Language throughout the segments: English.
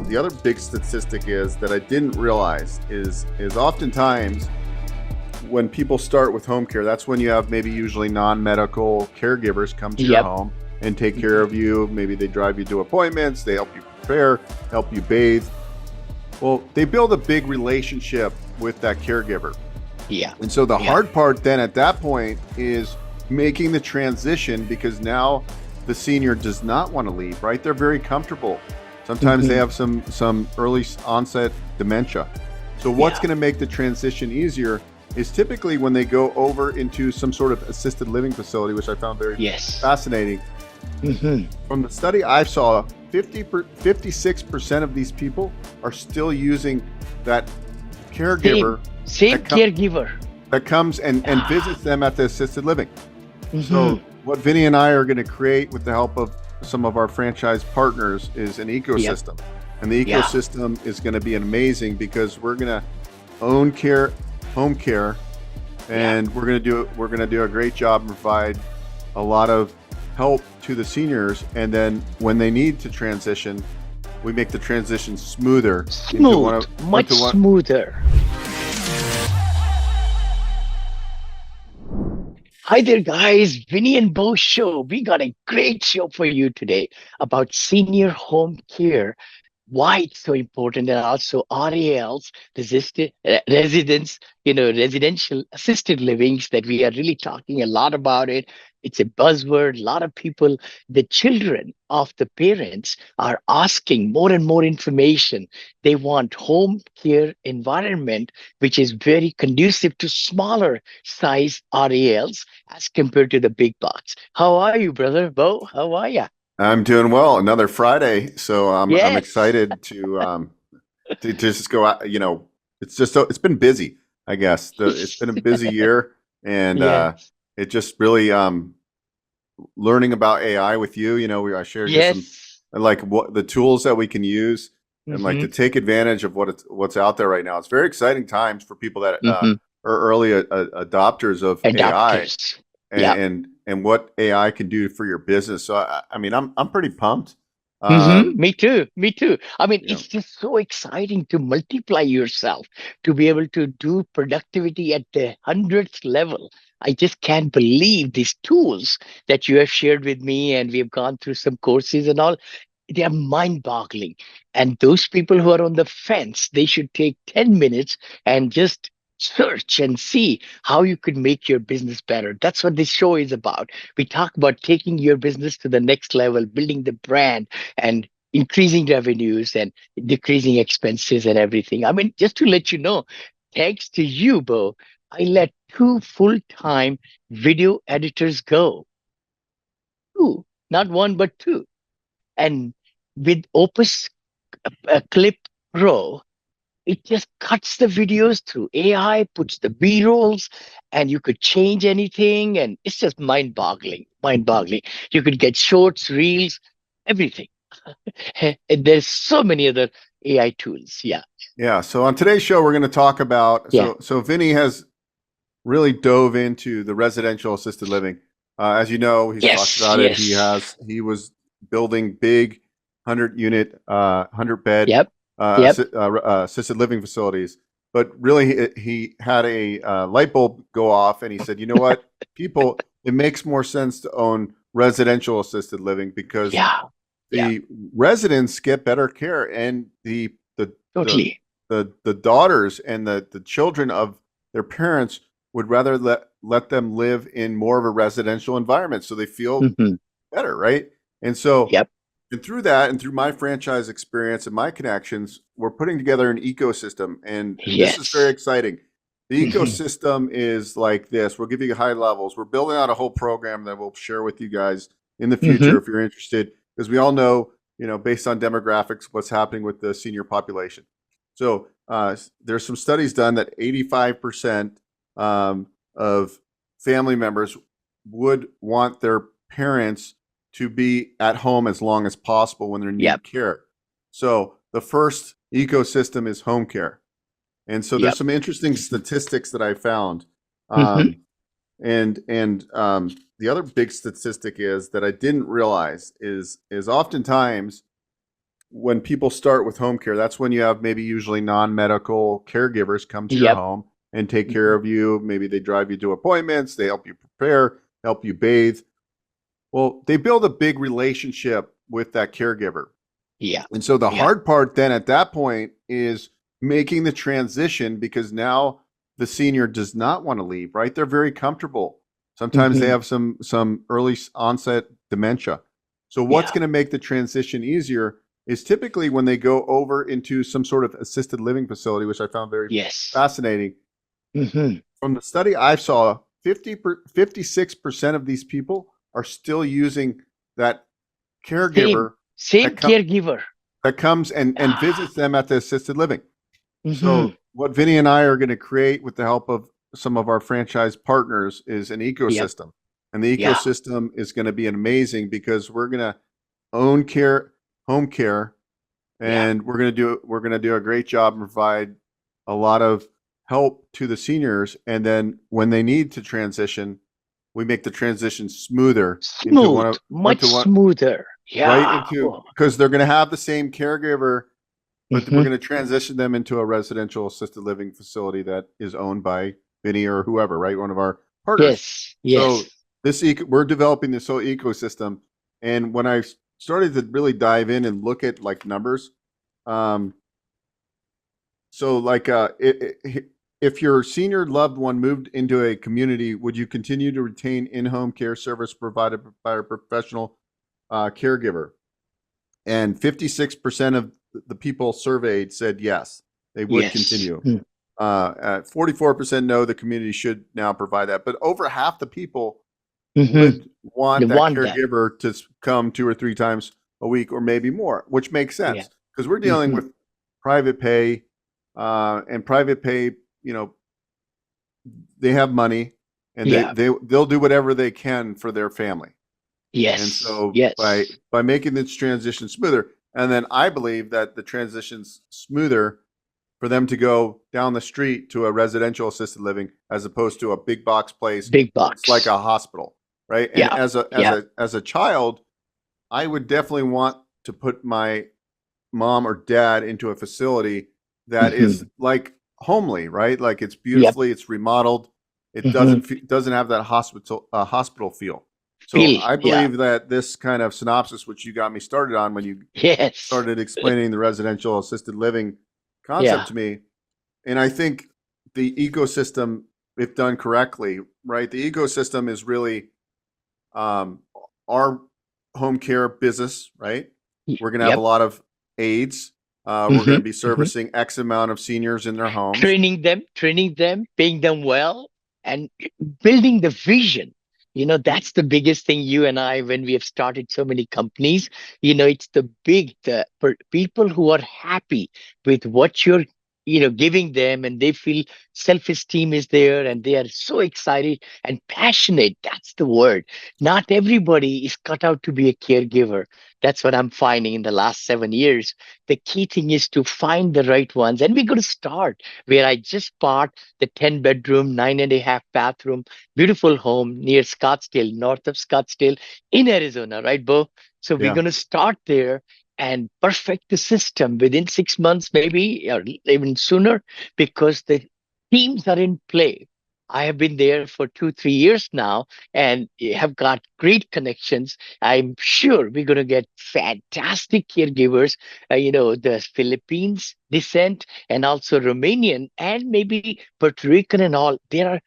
the other big statistic is that I didn't realize is oftentimes when people start with home care, that's when you have maybe usually non-medical caregivers come to your home and take care of you. Maybe they drive you to appointments, they help you prepare, help you bathe. Well, they build a big relationship with that caregiver. Yeah. And so the hard part then at that point is making the transition, because now the senior does not want to leave, right? They're very comfortable. Sometimes they have some early onset dementia. So what's going to make the transition easier is typically when they go over into some sort of assisted living facility, which I found very fascinating. From the study I saw, 56% of these people are still using that caregiver. Same caregiver that comes and visits them at the assisted living. So what Vinney and I are going to create with the help of some of our franchise partners is an ecosystem. And the ecosystem is going to be amazing, because we're going to own home care, and we're going to do a great job and provide a lot of help to the seniors. And then when they need to transition, we make the transition smoother. Much smoother. Hi there, guys. Vinney and Beau show. We got a great show for you today about senior home care, why it's so important, and also RALs, residents, residential assisted livings, that we are really talking a lot about it. It's a buzzword. A lot of people, the children of the parents, are asking more and more information. They want home care environment, which is very conducive to smaller size RALs as compared to the big box. How are you, brother? Beau, how are you? I'm doing well. Another Friday, so I'm excited to just go out. It's been busy. I guess it's been a busy year, and it just really learning about AI with you. I shared some like what the tools that we can use, and like to take advantage of what's out there right now. It's very exciting times for people that are early adopters of AI. And what AI can do for your business. So I mean, I'm pretty pumped. Me too. I mean, it's just so exciting to multiply yourself, to be able to do productivity at the 100th level. I just can't believe these tools that you have shared with me, and we've gone through some courses and all. They are mind-boggling. And those people who are on the fence, they should take 10 minutes and just search and see how you could make your business better. That's what this show is about. We talk about taking your business to the next level, building the brand, and increasing revenues and decreasing expenses and everything. I mean, just to let you know, thanks to you, Beau, I let 2 full-time video editors go. 2, not 1, but 2. And with Opus Clip Pro, it just cuts the videos through AI, puts the B-rolls, and you could change anything. And it's just mind-boggling. You could get shorts, reels, everything. And there's so many other AI tools. Yeah. So on today's show, we're going to talk about, so Vinney has really dove into the residential assisted living. As you know, he's talked about it. He was building big 100-unit, 100-bed assisted living facilities. But really, he had a light bulb go off, and he said, "You know what, people, it makes more sense to own residential assisted living, because the residents get better care, and the daughters and the children of their parents would rather let them live in more of a residential environment, so they feel better, right?" And so, and through that, and through my franchise experience and my connections, we're putting together an ecosystem, and this is very exciting. The ecosystem is like this. We'll give you high levels. We're building out a whole program that we'll share with you guys in the future if you're interested, because we all know, based on demographics, what's happening with the senior population. So there's some studies done that 85% of family members would want their parents to be at home as long as possible when they need care. So the first ecosystem is home care. And so there's some interesting statistics that I found. And the other big statistic is that I didn't realize is oftentimes when people start with home care, that's when you have maybe usually non-medical caregivers come to your Yep. home and take care of you. Maybe they drive you to appointments, they help you prepare, help you bathe. Well, they build a big relationship with that caregiver. Yeah. And so the Yeah. hard part then at that point is making the transition, because now the senior does not want to leave, right? They're very comfortable. Sometimes they have some early onset dementia. So what's going to make the transition easier is typically when they go over into some sort of assisted living facility, which I found very fascinating. From the study I saw, 56% of these people are still using that caregiver. Same caregiver That comes and visits them at the assisted living. So what Vinney and I are going to create with the help of some of our franchise partners is an ecosystem. And the ecosystem is going to be amazing, because we're going to own home care, and we're going to do a great job and provide a lot of help to the seniors. And then when they need to transition, we make the transition smoother, much smoother. Right into, because they're going to have the same caregiver, but we're going to transition them into a residential assisted living facility that is owned by Vinney or whoever, right? One of our partners. So we're developing this whole ecosystem. And when I started to really dive in and look at like numbers, if your senior loved one moved into a community, would you continue to retain in-home care service provided by a professional caregiver? And 56% of the people surveyed said yes, they would continue. 44% no, the community should now provide that. But over half the people would want that caregiver to come 2 or 3 times a week, or maybe more, which makes sense, because we're dealing with private pay, and private pay, they have money, and they'll do whatever they can for their family. And so by making this transition smoother, and then I believe that the transition's smoother for them to go down the street to a residential assisted living as opposed to a big box place. It's like a hospital, right? And as a child, I would definitely want to put my mom or dad into a facility that is like homely, right? Like it's beautifully, it's remodeled. It doesn't have that hospital feel. So I believe that this kind of synopsis, which you got me started on when you started explaining the residential assisted living concept to me, and I think the ecosystem, if done correctly, right? The ecosystem is really our home care business, right? We're going to have a lot of aides. We're going to be servicing X amount of seniors in their homes. Training them, paying them well, and building the vision. That's the biggest thing. You and I, when we have started so many companies, it's the people who are happy with what you're giving them, and they feel self-esteem is there, and they are so excited and passionate. That's the word. Not everybody is cut out to be a caregiver. That's what I'm finding in the last 7 years. The key thing is to find the right ones, and we're going to start where I just bought the 10-bedroom, 9.5 bathroom, beautiful home near Scottsdale, north of Scottsdale in Arizona, right, Beau? So we're going to start there and perfect the system within 6 months, maybe, or even sooner, because the teams are in play. I have been there for 2, 3 years now and have got great connections. I'm sure we're going to get fantastic caregivers, the Philippines descent and also Romanian and maybe Puerto Rican and all. There are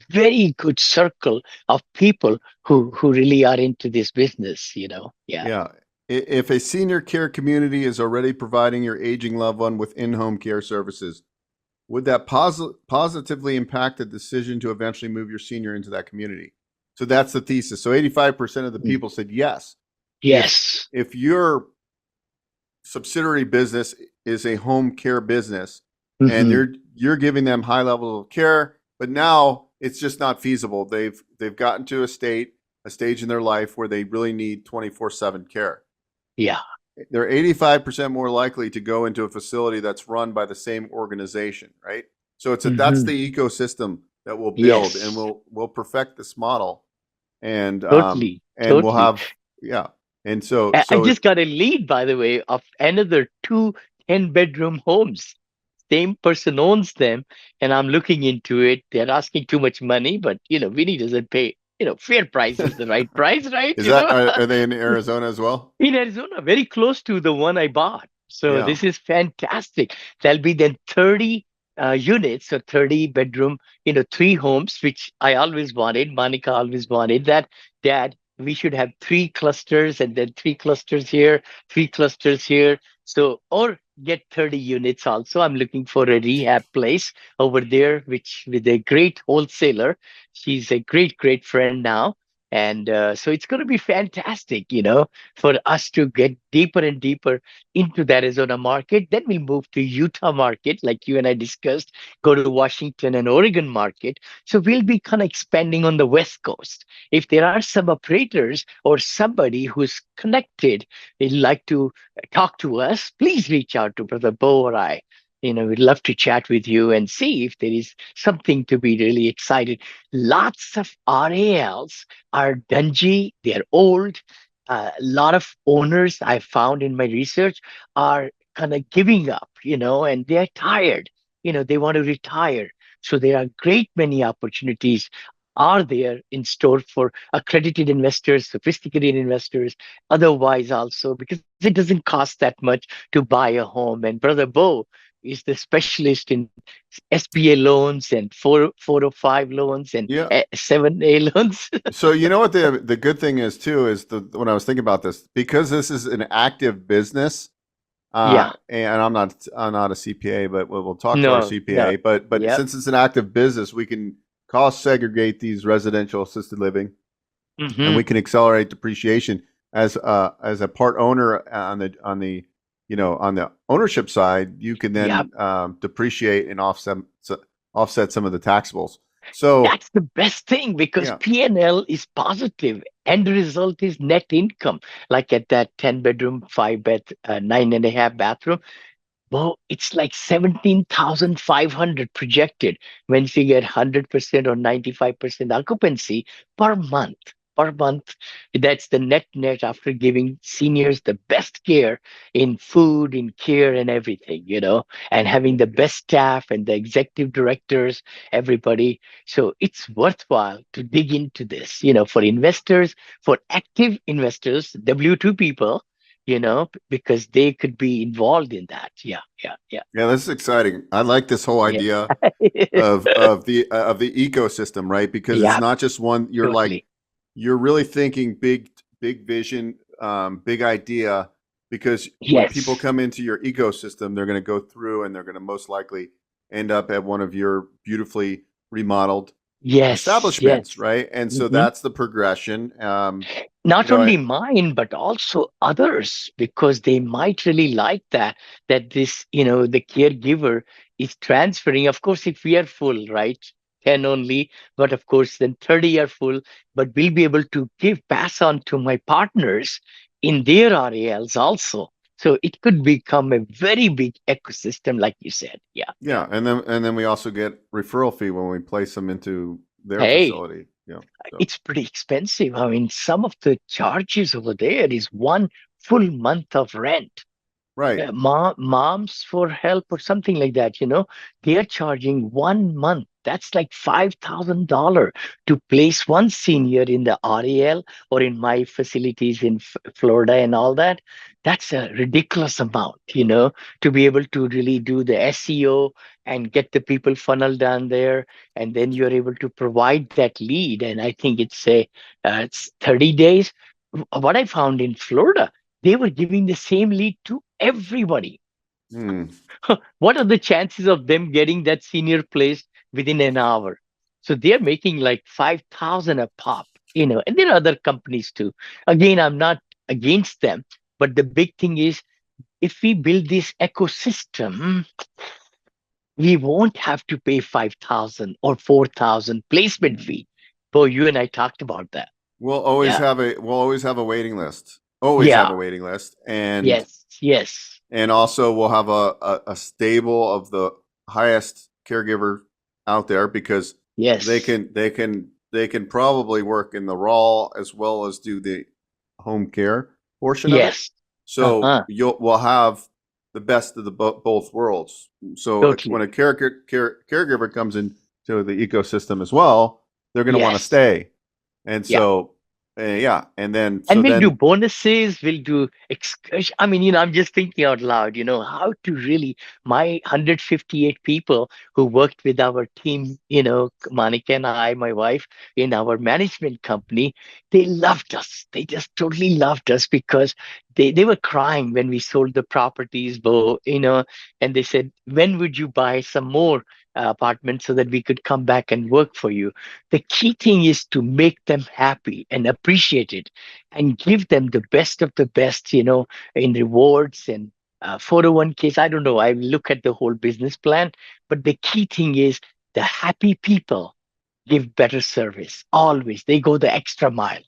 very good circle of people who really are into this business, Yeah. If a senior care community is already providing your aging loved one with in-home care services, would that positively impact the decision to eventually move your senior into that community? So that's the thesis. So 85% of the people said yes. Yes. If your subsidiary business is a home care business, and you're giving them high level of care, but now it's just not feasible. They've gotten to a stage in their life where they really need 24/7 care. Yeah. They're 85% more likely to go into a facility that's run by the same organization, right? So that's the ecosystem that we'll build, and we'll perfect this model, and totally. we'll have And so, I so it, just got a lead, by the way, of another two 10-bedroom homes. Same person owns them, and I'm looking into it. They're asking too much money, but Vinny doesn't pay. Fair price is the right price, right? is that, are they in Arizona as well? In Arizona, very close to the one I bought. So Yeah. this is fantastic. There'll be then 30 units, so 30 bedroom, three homes, which I always wanted. Monica always wanted that. Dad, we should have three clusters and then three clusters here, three clusters here. So, or get 30 units also. I'm looking for a rehab place over there, which with a great wholesaler. She's a great, great friend now. And so it's going to be fantastic, for us to get deeper and deeper into the Arizona market. Then we'll move to Utah market, like you and I discussed, go to Washington and Oregon market. So we'll be kind of expanding on the West Coast. If there are some operators or somebody who's connected, they'd like to talk to us, please reach out to Brother Beau or I. We'd love to chat with you and see if there is something to be really excited. Lots of RALs are dungy, they're old. A lot of owners I found in my research are kind of giving up, and they're tired. They want to retire. So there are great many opportunities are there in store for accredited investors, sophisticated investors, otherwise also because it doesn't cost that much to buy a home. And Brother Beau is the specialist in SBA loans and 405 loans and Yeah. 7A loans. So you know what the good thing is too is when I was thinking about this, because this is an active business, Yeah. and I'm not a CPA, but we'll talk to our No, no. CPA. But Yep. since it's an active business, we can cost segregate these residential assisted living, and Hmm. we can accelerate depreciation as a part owner on the on the ownership side. You can Yep. then depreciate and offset some of the taxables. So That's the best thing because yeah. P&L is positive. End result is net income. Like at that 10-bedroom, 5-bed, 9.5 bathroom. Well, it's like 17,500 projected when you get 100% or 95% occupancy per month. Per month, that's the net after giving seniors the best care in food, in care, and everything, and having the best staff and the executive directors, everybody. So it's worthwhile to dig into this, for investors, for active investors, W2 people, because they could be involved in that. Yeah, yeah, yeah, Yeah, this is exciting. I like this whole yeah. idea of the ecosystem, right? Because it's Yeah, not just one. totally. You're really thinking big vision, big idea. Because when people Yes, come into your ecosystem, they're going to go through and they're going to most likely end up at one of your beautifully remodeled yes, establishments, yes. right? And so Mhm. that's the progression. Not only I, mine but also others because they might really like that this the caregiver is transferring. Of course, if we are full, right, 10 only, but of course then 30 are full, but we'll be able to give pass on to my partners in their RALs also, so it could become a very big ecosystem like you said. Yeah, yeah. yeah, and then we also get referral fee when we place them into their Hey, facility. Yeah. So it's pretty expensive. I mean, some of the charges over there is one full month of rent. right. Moms for help or something like that, they are charging 1 month. That's like $5,000 to place one senior in the REL or in my facilities in Florida and all that. That's a ridiculous amount, to be able to really do the SEO and get the people funneled down there. And then you're able to provide that lead. And I think it's 30 days. What I found in Florida, they were giving the same lead to everybody. Hmm. What are the chances of them getting that senior placed within an hour? So they're making like 5,000 a pop, and there are other companies too. Again, I'm not against them, but the big thing is if we build this ecosystem, we won't have to pay 5,000 or 4,000 placement fee. Boy, you and I talked about that. Yeah. We'll always have a waiting list. Always have a Yeah. waiting list, and Yes. Yes. also we'll have a stable of the highest caregiver out there because they Yes. can they can probably work in the raw as well as do the home care. portion of it. Yes. So Uh-huh. we'll have the best of the both worlds. So when Totally. a caregiver comes into the ecosystem as well, they're going to want to Yes. stay. And Yeah. so, yeah, and then And so we'll do then bonuses, we'll do excursion. I mean, I'm just thinking out loud, how to really, my 158 people who worked with our team, Monica and I, my wife, in our management company, they loved us. They just totally loved us because they were crying when we sold the properties, Beau, and they said, when would you buy some more apartments so that we could come back and work for you? The key thing is to make them happy and appreciate it and give them the best of the best, in rewards and 401ks. I don't know. I look at the whole business plan, but the key thing is the happy people give better service. Always. They go the extra mile.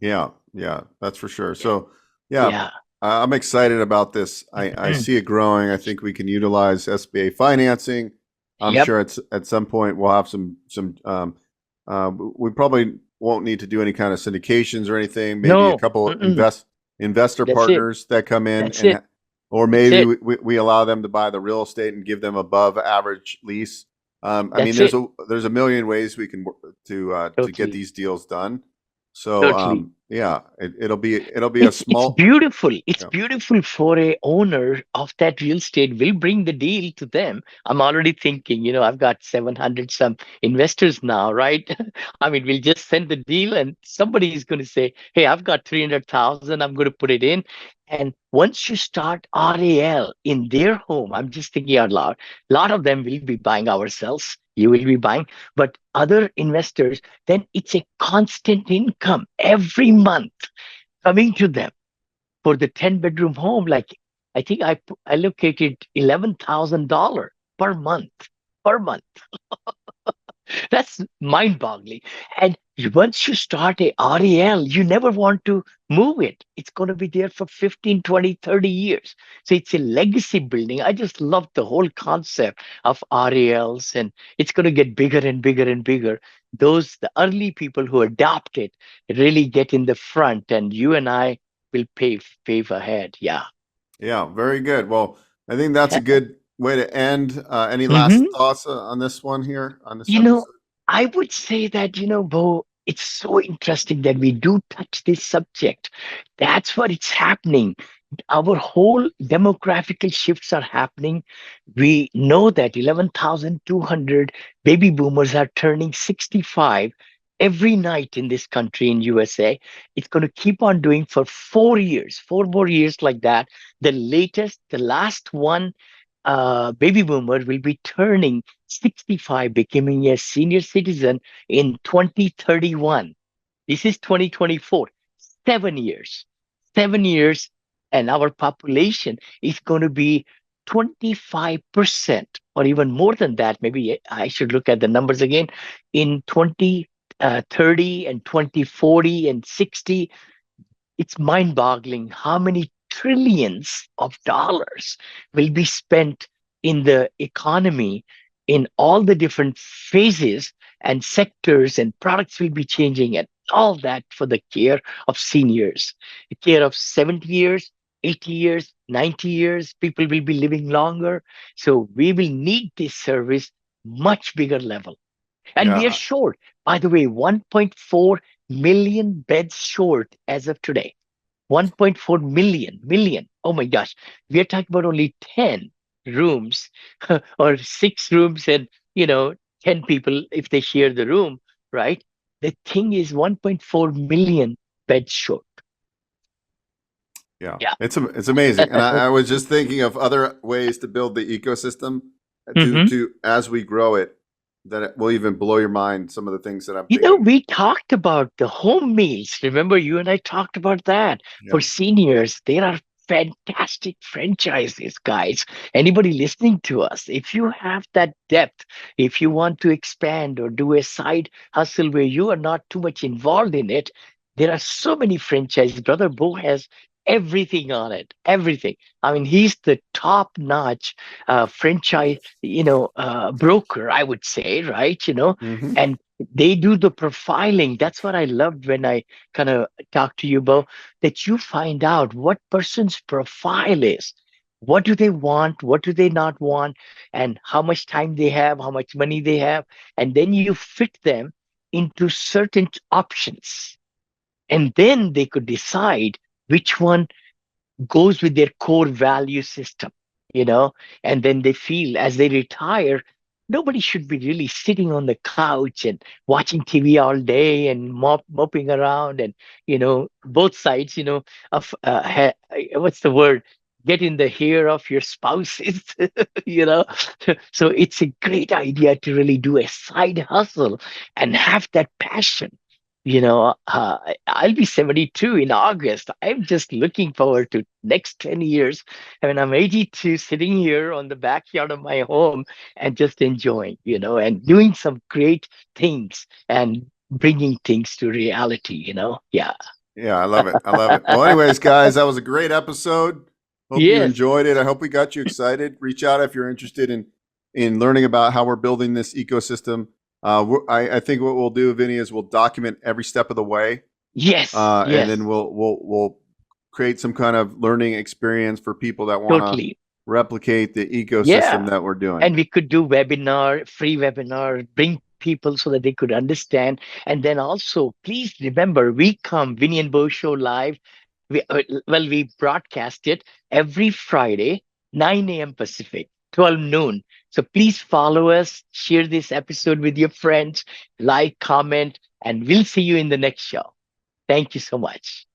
yeah, yeah, that's for sure. Yeah. So yeah, Yeah. I'm excited about this. I see it growing. I think we can utilize SBA financing. I'm Yep. sure it's at some point we'll have some. We probably won't need to do any kind of syndications or anything. Maybe a No. couple Mm-mm. investor That's it. partners that come in That's it. or That's maybe it. we allow them to buy the real estate and give them above average lease. I mean, That's it. there's a million ways we can to get Totally. these deals done. So Totally. yeah, it'll be a It's small. beautiful. It's Yeah, beautiful for a owner of that real estate. Will bring the deal to them. I'm already thinking, I've got 700 some investors now, right? I mean, we'll just send the deal and somebody is going to say, hey, I've got 300,000. I'm going to put it in. And once you start RAL in their home, I'm just thinking out loud, a lot of them will be buying ourselves. You will be buying, but other investors, then it's a constant income every month coming to them for the 10-bedroom home. Like I think I allocated $11,000 per month. Per month. That's mind-boggling. And once you start a REL, you never want to move it. It's going to be there for 15, 20, 30 years. So it's a legacy building. I just love the whole concept of RELs, and it's going to get bigger and bigger and bigger. The early people who adopt it really get in the front, and you and I will pave ahead. Yeah. yeah, very good. Well, I think that's a good way to end. Any last Hmm. thoughts on this one here on this You know, episode? I would say that, Bo, it's so interesting that we do touch this subject. That's what it's happening. Our whole demographical shifts are happening. We know that 11,200 baby boomers are turning 65 every night in this country in USA. It's going to keep on doing for 4 years, 4 more years like that. The last one baby boomer will be turning 65, becoming a senior citizen in 2031. This is 2024. 7 years. 7 years, and our population is going to be 25% or even more than that. Maybe I should look at the numbers again. In 2030 and 2040 and 60, it's mind boggling how many trillions of dollars will be spent in the economy in all the different phases and sectors, and products will be changing, and all that for the care of seniors, the care of 70 years, 80 years, 90 years. People will be living longer. So we will need this service much bigger level. And we are Yeah, short, by the way, 1.4 million beds short as of today. 1.4 million. Oh my gosh. We are talking about only 10 rooms or 6 rooms and, 10 people if they share the room, right? The thing is 1.4 million beds short. yeah, Yeah. it's amazing. And I was just thinking of other ways to build the ecosystem Hmm. to as we grow it, that it will even blow your mind. Some of the things that I'm thinking. We talked about the home meals. Remember, you and I talked about that Yeah, for seniors. There are fantastic franchises, guys. Anybody listening to us, if you have that depth, if you want to expand or do a side hustle where you are not too much involved in it, there are so many franchises. Brother Bo has everything on it, everything. I mean, he's the top notch franchise, broker, I would say, right? Hmm. And they do the profiling. That's what I loved when I kind of talked to you about, that you find out what person's profile is. What do they want? What do they not want? And how much time they have, how much money they have. And then you fit them into certain options. And then they could decide which one goes with their core value system, you know, and then they feel as they retire, nobody should be really sitting on the couch and watching TV all day and mopping around and, both sides, of what's the word? Get in the hair of your spouses, you know. So it's a great idea to really do a side hustle and have that passion. I'll be 72 in August. I'm just looking forward to next 10 years. I mean, I'm 82, sitting here on the backyard of my home and just enjoying, and doing some great things and bringing things to reality, Yeah. Yeah, I love it. I love it. Well, anyways, guys, that was a great episode. Hope you Yes. enjoyed it. I hope we got you excited. Reach out if you're interested in learning about how we're building this ecosystem. I think what we'll do, Vinny, is we'll document every step of the way, Yes. and Yes. then we'll create some kind of learning experience for people that want to Totally. replicate the ecosystem Yeah. that we're doing. And we could do free webinar, bring people so that they could understand. And then also, please remember, we come Vinny and Beau show live. We broadcast it every Friday, 9 a.m. Pacific, 12 noon. So please follow us, share this episode with your friends, like, comment, and we'll see you in the next show. Thank you so much.